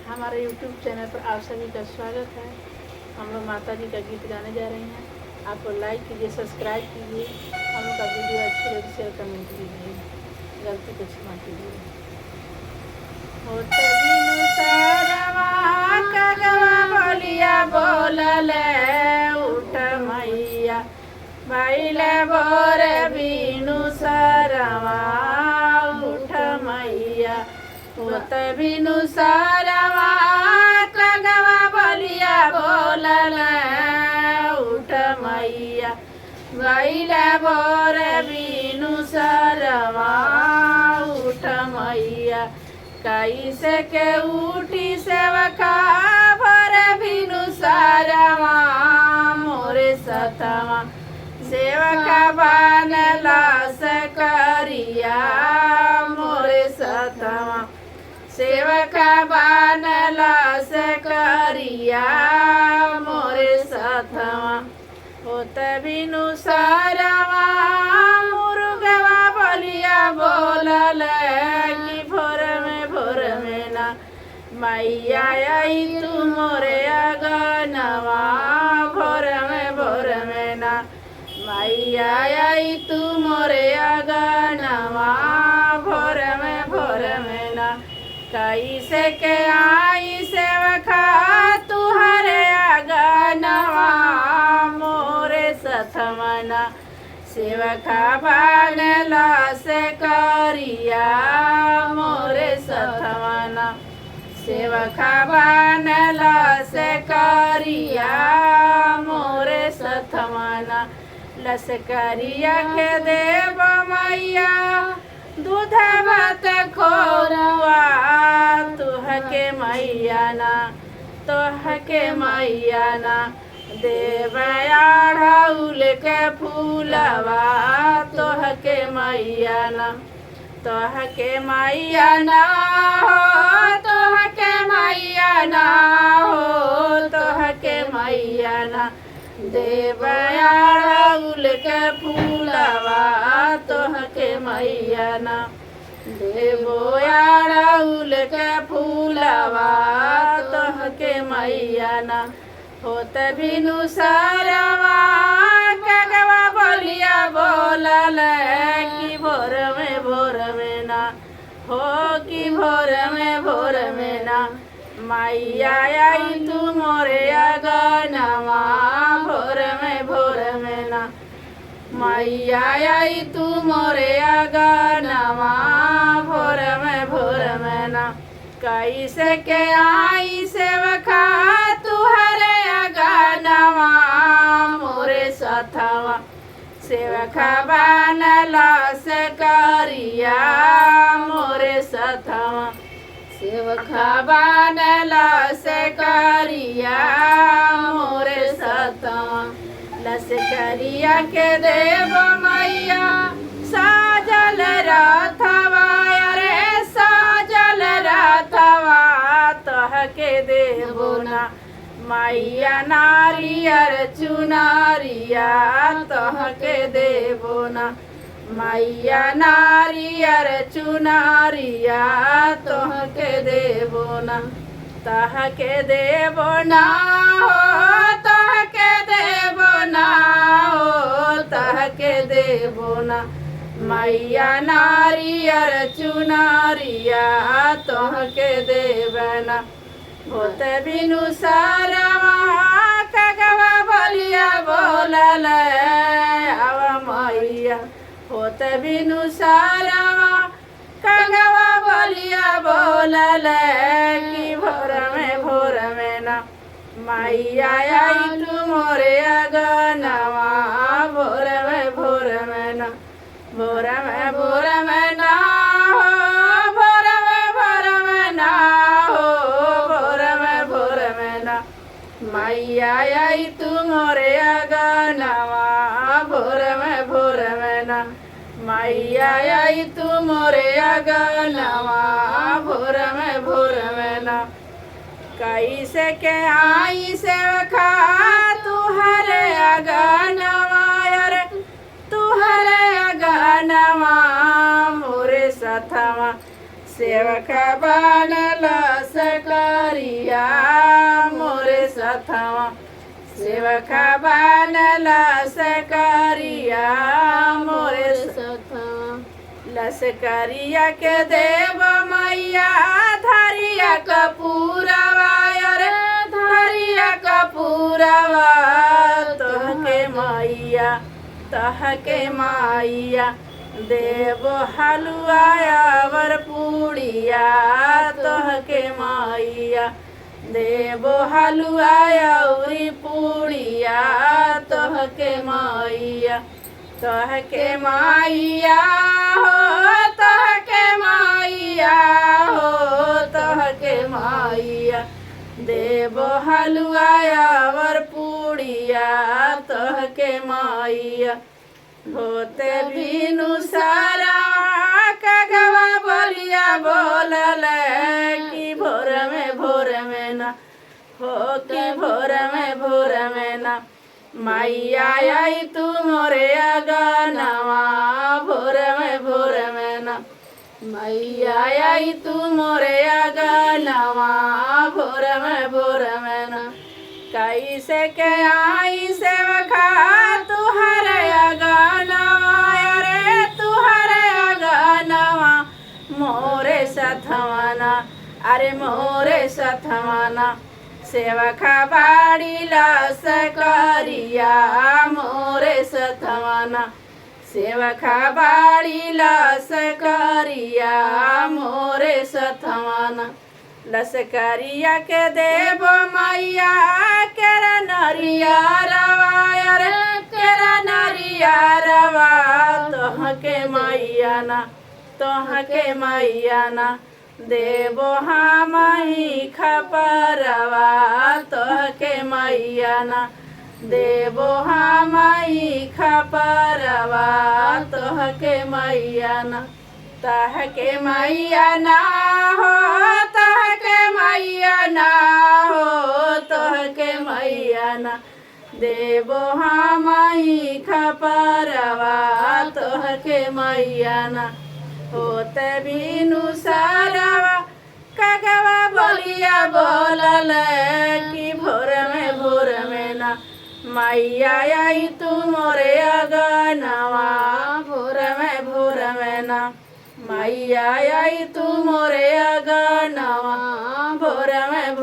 हमारे YouTube channel पर आप सभी का स्वागत है। हम लोग माता जी का गीत गाने जा रहे हैं। आप लोग लाइक कीजिए, सब्सक्राइब कीजिए। हम लोग का वीडियो अच्छी लगे शेयर कमेंट कीजिए, गलती को क्षमा कीजिए। होत बिनु सरवा कगवा बोलिया बोलले उठ मैया भैले बोर बिनु सरवा उठ मैया। होत बिनु सरवा कगवा बोलिया बोलले उठ मैया भैले बोर बिनु सरवा उठ मैया। कैसे के उठी सेवका भर बिनु सरवा मोरे सतवा सेवका बनला सकरिया मोरे सतवा सेवका बनला सकरिया मोरे सतवा। होत बिनु सरवा मुर्गवा बोलिया बोलले कि भोर में ना मैया आई तू मोरे अगनवा भोर में ना मैया आई तू मोरे अगनवा भोर में ना। कैसे के आई सेवका तुहरे अगनवा मोरे सतमना सेवका बनला से करिया मोरे सतमना सेवका बनला से करिया मोरे सतमना। लसकरिया के देव मैया दूध भात खोरुआ तुहके मैया ना तोहके मैया ना देव अढ़ौल के फूलवा तोहके मैया ना तोहके मैया ना हो तोहके मैया ना हो तोहके मैया ना देव अढ़ौल के फूलवा तोहके मैया ना देवो अढ़ौल के फूलवा तोहके मैया ना। होत बिनु सरवा कगवा बोलिया बोलले कि भोर में ना हो कि भोर में ना मैया आई तू मोरे अगनवा भोर में ना मैया आई तू मोरे अगनवा भोर में ना। कैसे के आई सेवका तुहरे अगनवा मोरे सतवा सेवका बनला से करिया मोरे सतवा सेवका बनला से करिया मोरे सतवा। लसकरिया के देव मैया साजल रथवा रे साजल रथवा तोहके देवो ना मैया नारियर चुनारिया तोहके देवो ना मैया नारियर चुनारिया तोहके देवो ना तहके देवो ना हो तहके देवो ना हो तहके देवो ना मैया नारियर चुनारिया तोहके देवना। होत बिनु सरवा कगवा बोलिया बोलले आव मैया होत बिनु सरवा कगवा बोलिया बोलले कि भोर में ना मैया आई तू मोरे अगनवा भोर में ना भोर में ना हो भोर में ना हो भोर में ना मैया आई तू मोरे अगनवा भोर में ना मैया आई तू मोरे अगनवा भोर में ना। कैसे के आई सेवका तुहरे अगनवा रे तुहरे अगनवा मोरे सतवा सेवका बनला सकरी सेवका बनल सकरिया मोरे सथवा लसकरिया के देव मैया धरिया कपूरवा रे धरिया कपूरवा तोहके माइया देव हलुआ वर पूड़िया तोहके माइया देव हलुआ औरी पूड़िया तोहके माइया तोहके माइया हो तोहके माइया हो तोहके माइया देव हलुआ वर पूड़िया तोहके माइया होते बिनु सारा कगवा बोलिया बोलल कि भोर में ना हो कि भोर में ना मैया आई तू मोरे अगनवा भोर में ना मैया आई तू मोरे अगनवा भोर में ना कैसे के आई सेवका तुहर अगनवा रे तुहर अगनवा मोरे सथवाना अरे मोरे सथवाना सेवका बाड़ी लस करिया मोरे सथवाना सेवका बाड़ी लस करिया मोरे सथवाना लसकरिया के देव मैया केरा नरिया रवा रे केरा नरिया रवा तोहके मैया ना देवो हमही खपरवा तोहके मैया ना देवो हमही खपरवा तोहके मैया ना तहके मैया ना हो तहके मैया ना हो तोहके मैया ना देवो हमही खपरवा तोहके मैया ना होते बिनु सारवा कगवा बोलिया बोलल कि भोर में ना मैया आई तू मोरे अगनवा भोर में ना मैया आई तू मोरे अगनवा भोर में